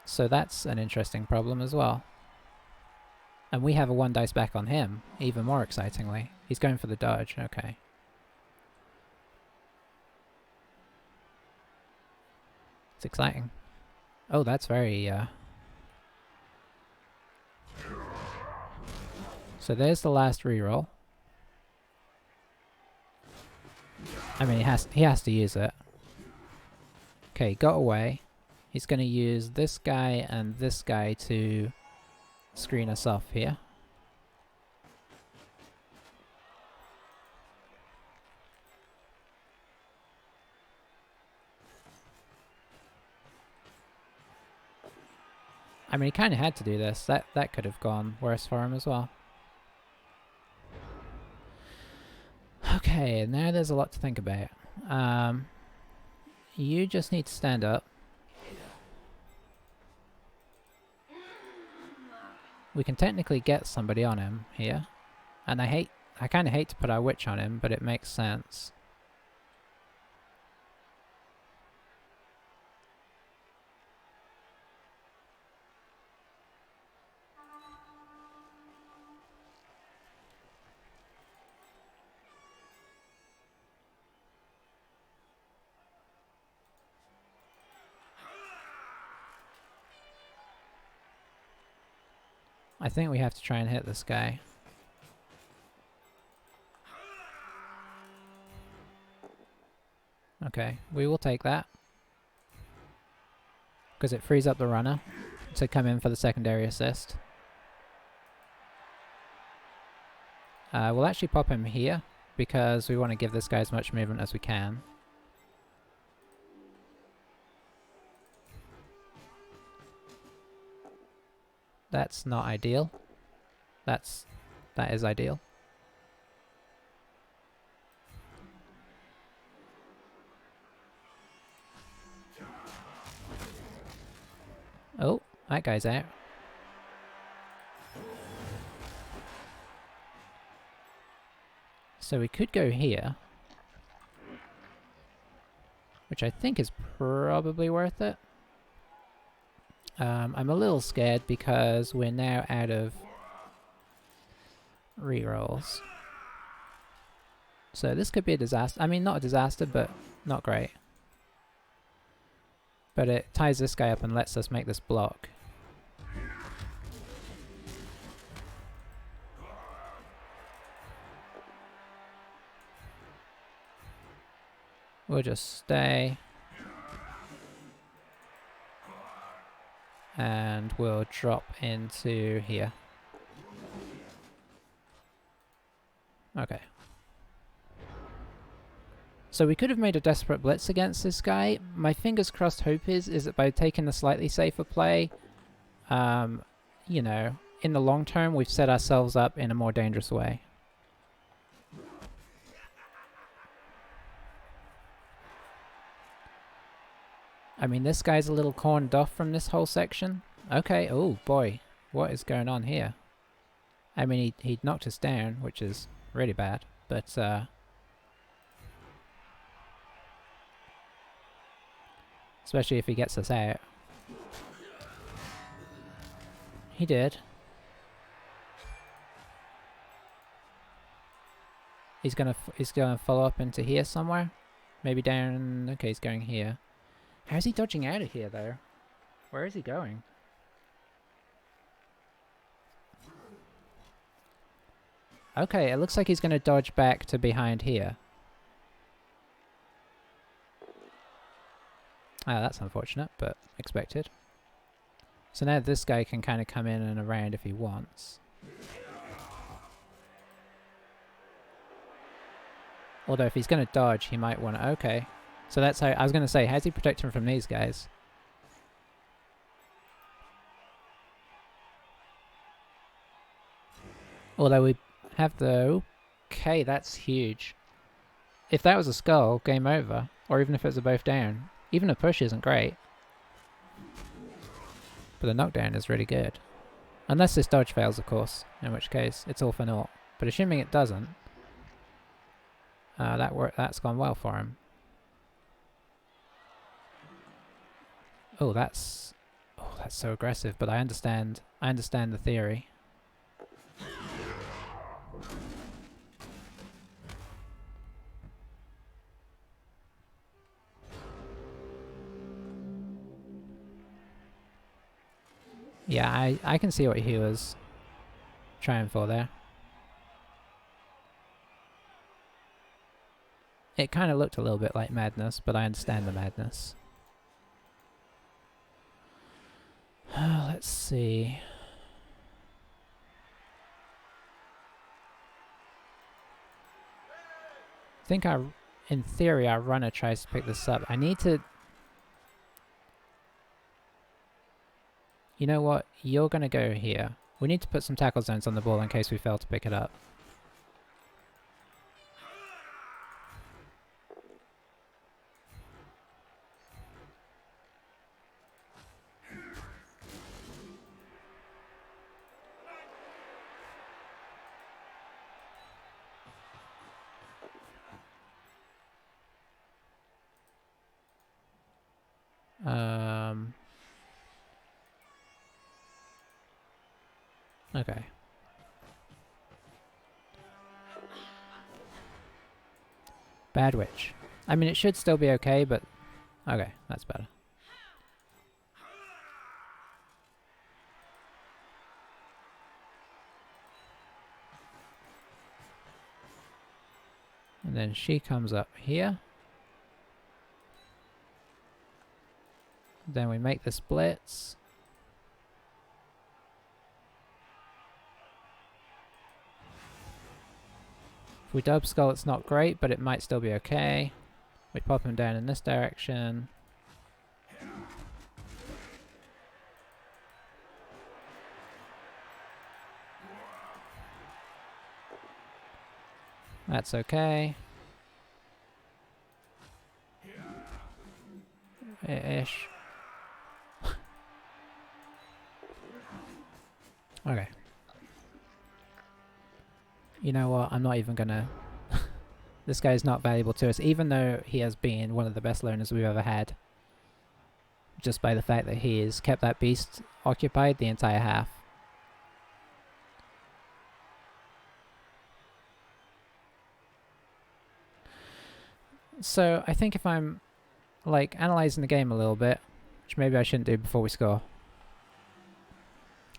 So that's an interesting problem as well. And we have a 1 dice back on him, even more excitingly. He's going for the dodge, okay. It's exciting. Oh, that's very, So there's the last reroll. I mean, he has to use it. Okay, got away. He's going to use this guy and this guy to screen us off here. I mean, he kind of had to do this. That could have gone worse for him as well. Okay, now there's a lot to think about. You just need to stand up. We can technically get somebody on him here. And I kind of hate to put our witch on him, but it makes sense. I think we have to try and hit this guy. Okay, we will take that. Because it frees up the runner. to come in for the secondary assist. We'll actually pop him here because we want to give this guy as much movement as we can. That's not ideal. That is ideal. Oh, that guy's out. So we could go here, which I think is probably worth it. I'm a little scared because we're now out of rerolls. So this could be a disaster. I mean, not a disaster, but not great. But it ties this guy up and lets us make this block. We'll just stay. And we'll drop into here. Okay. So we could have made a desperate blitz against this guy. My fingers crossed hope is that by taking the slightly safer play, you know, in the long term we've set ourselves up in a more dangerous way. I mean, this guy's a little cornered off from this whole section. Okay, oh boy, what is going on here? I mean, he knocked us down, which is really bad, but especially if he gets us out. He did. He's gonna follow up into here somewhere. Maybe down. Okay, he's going here. How's he dodging out of here, though? Where is he going? Okay, it looks like he's going to dodge back to behind here. Ah, that's unfortunate, but expected. So now this guy can kind of come in and around if he wants. Although if he's going to dodge, he might want to... Okay. So that's how... I was going to say, how's he protect him from these guys? Although we have the... Okay, that's huge. If that was a skull, game over. Or even if it's a both down. Even a push isn't great. But the knockdown is really good. Unless this dodge fails, of course. In which case, it's all for naught. But assuming it doesn't... that's gone well for him. Oh, that's so aggressive, but I understand the theory. Yeah, I can see what he was trying for there. It kind of looked a little bit like madness, but I understand the madness. Let's see. I think in theory our runner tries to pick this up. I need to... You know what? You're going to go here. We need to put some tackle zones on the ball in case we fail to pick it up. Okay. Bad witch. I mean, it should still be okay, but... Okay, that's better. And then she comes up here. Then we make the splits. If we dub skull, it's not great, but it might still be okay. We pop him down in this direction. That's okay. Ish. Okay. You know what? I'm not even gonna... This guy's not valuable to us, even though he has been one of the best loners we've ever had. Just by the fact that he has kept that beast occupied the entire half. So I think if I'm like analysing the game a little bit, which maybe I shouldn't do before we score,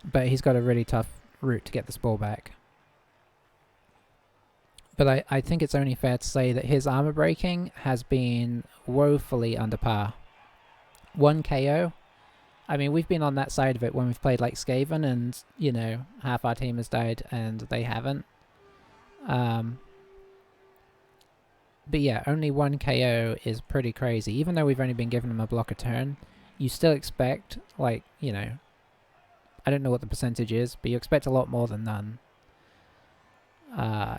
but he's got a really tough route to get this ball back. But I think it's only fair to say that his armor breaking has been woefully under par. 1 KO. I mean, we've been on that side of it when we've played like Skaven and, you know, half our team has died and they haven't. But yeah, only 1 KO is pretty crazy. Even though we've only been given him a block a turn, you still expect, like, you know, I don't know what the percentage is, but you expect a lot more than none.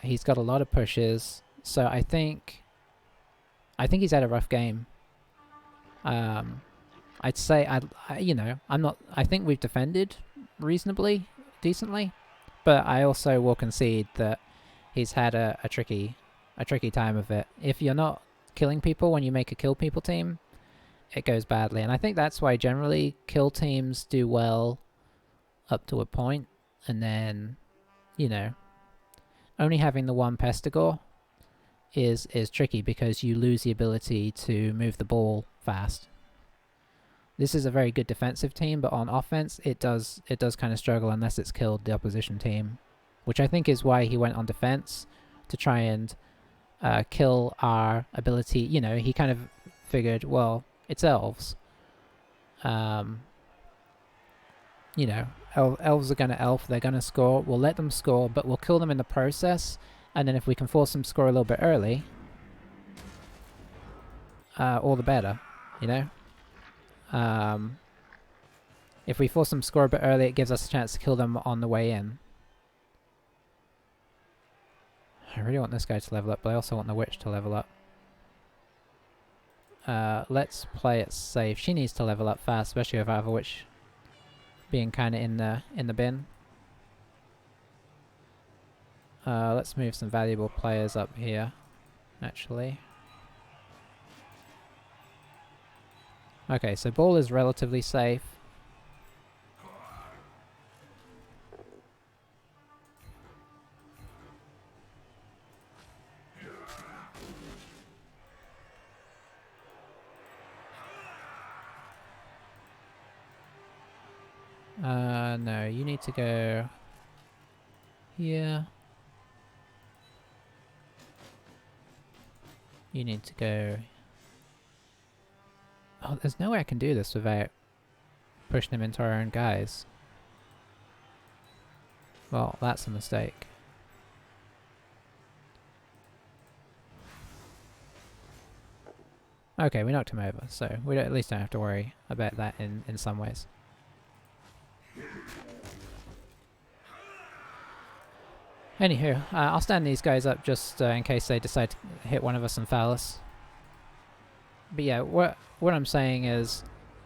He's got a lot of pushes, so I think he's had a rough game. I'd say I think we've defended reasonably decently, but I also will concede that he's had a tricky time of it. If you're not killing people when you make a kill people team, it goes badly, and I think that's why generally kill teams do well up to a point, and then, you know, only having the one Pestigore is tricky because you lose the ability to move the ball fast. This is a very good defensive team, but on offense, it does kind of struggle unless it's killed the opposition team, which I think is why he went on defense, to try and kill our ability. You know, he kind of figured, well, it's elves. You know, elves are going to elf, they're going to score, we'll let them score, but we'll kill them in the process, and then if we can force them to score a little bit early, all the better, you know? If we force them to score a bit early, it gives us a chance to kill them on the way in. I really want this guy to level up, but I also want the witch to level up. Let's play it safe. She needs to level up fast, especially with our other witch being kind of in the bin. Let's move some valuable players up here, actually. Okay, so ball is relatively safe. No, you need to go here. You need to go... Oh, there's no way I can do this without pushing them into our own guys. Well, that's a mistake. Okay, we knocked him over, so we at least don't have to worry about that in some ways. Anywho, I'll stand these guys up just in case they decide to hit one of us and foul us. But yeah, what I'm saying is,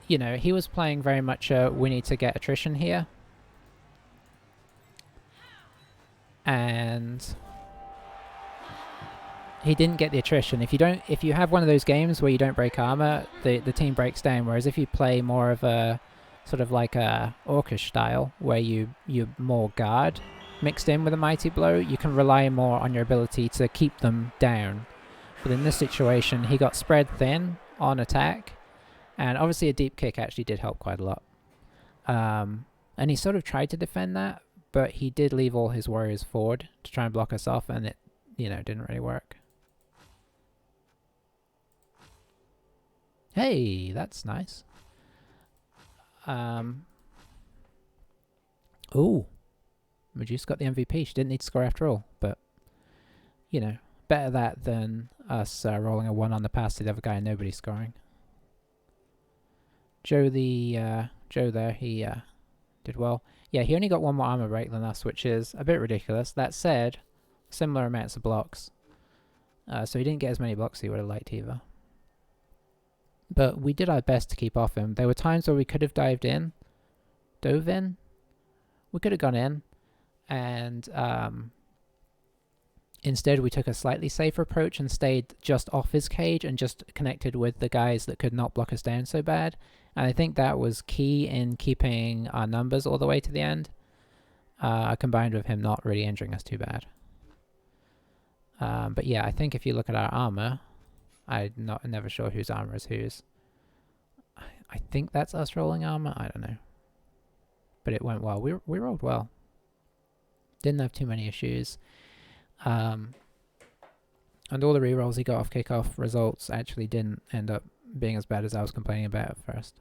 you know, he was playing very much we need to get attrition here. And he didn't get the attrition. If you have one of those games where you don't break armor, the team breaks down. Whereas if you play more of a sort of like a orcish style, where you more guard mixed in with a mighty blow, you can rely more on your ability to keep them down. But in this situation, he got spread thin on attack, and obviously a deep kick actually did help quite a lot. And he sort of tried to defend that, but he did leave all his warriors forward to try and block us off, and it, you know, didn't really work. Hey, that's nice. Ooh. Medusa got the MVP. She didn't need to score after all, but you know, better that than us rolling a 1 on the pass to the other guy and nobody scoring. Joe there, he did well. Yeah, he only got 1 more armor break than us, which is a bit ridiculous. That said, similar amounts of blocks. So he didn't get as many blocks as he would have liked either. But we did our best to keep off him. There were times where we could have dove in. We could have gone in, and instead we took a slightly safer approach and stayed just off his cage and just connected with the guys that could not block us down so bad. And I think that was key in keeping our numbers all the way to the end, combined with him not really injuring us too bad. But yeah, I think if you look at our armor, I'm never sure whose armor is whose. I think that's us rolling armor, I don't know. But it went well. We rolled well. Didn't have too many issues. And all the rerolls he got off kickoff results actually didn't end up being as bad as I was complaining about at first.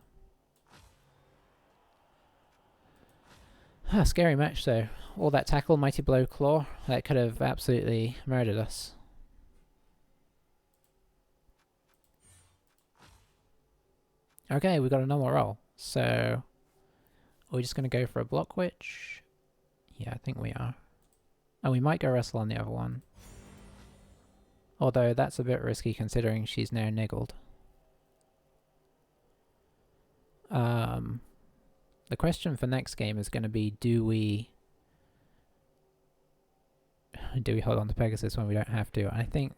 Scary match though. All that tackle, mighty blow, claw, that could have absolutely murdered us. Okay, we got a normal roll. So, are we just going to go for a block witch? Yeah, I think we are. And we might go wrestle on the other one. Although that's a bit risky considering she's now niggled. The question for next game is going to be, do we hold on to Pegasus when we don't have to? I think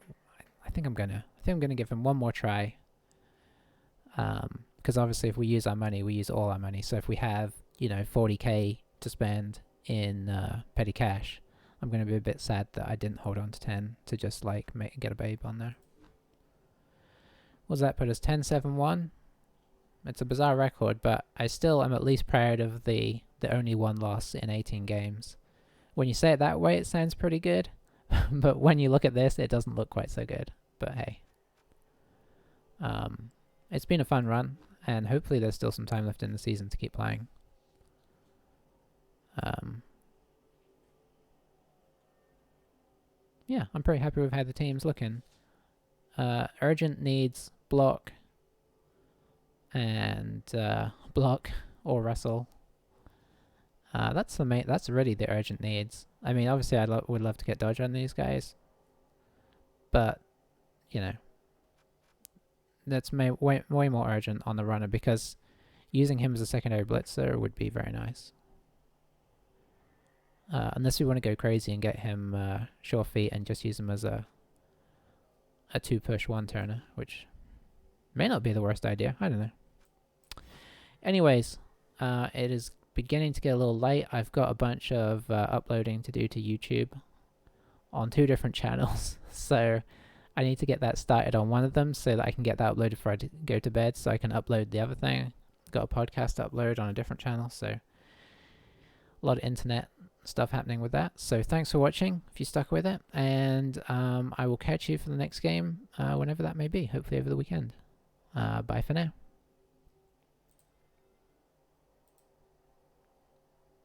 I'm gonna give him one more try. Because obviously if we use our money, we use all our money. So if we have, 40k to spend in petty cash, I'm going to be a bit sad that I didn't hold on to 10 to just get a babe on there. What does that put us? 10-7-1? It's a bizarre record, but I still am at least proud of the only 1 loss in 18 games. When you say it that way, it sounds pretty good. But when you look at this, it doesn't look quite so good. But hey. It's been a fun run, and hopefully there's still some time left in the season to keep playing. Yeah, I'm pretty happy with how the team's looking. Urgent needs block and block or wrestle. That's really the urgent needs. I mean, obviously I would love to get dodge on these guys, but that's way more urgent on the runner, because using him as a secondary blitzer would be very nice. Unless we want to go crazy and get him sure feet and just use him as a 2-push 1-turner, which may not be the worst idea. I don't know. Anyways, it is beginning to get a little late. I've got a bunch of uploading to do to YouTube on 2 different channels, so I need to get that started on one of them so that I can get that uploaded before I go to bed, so I can upload the other thing. Got a podcast to upload on a different channel, so a lot of internet stuff happening with that. So thanks for watching if you stuck with it, and I will catch you for the next game whenever that may be, hopefully over the weekend. Bye for now.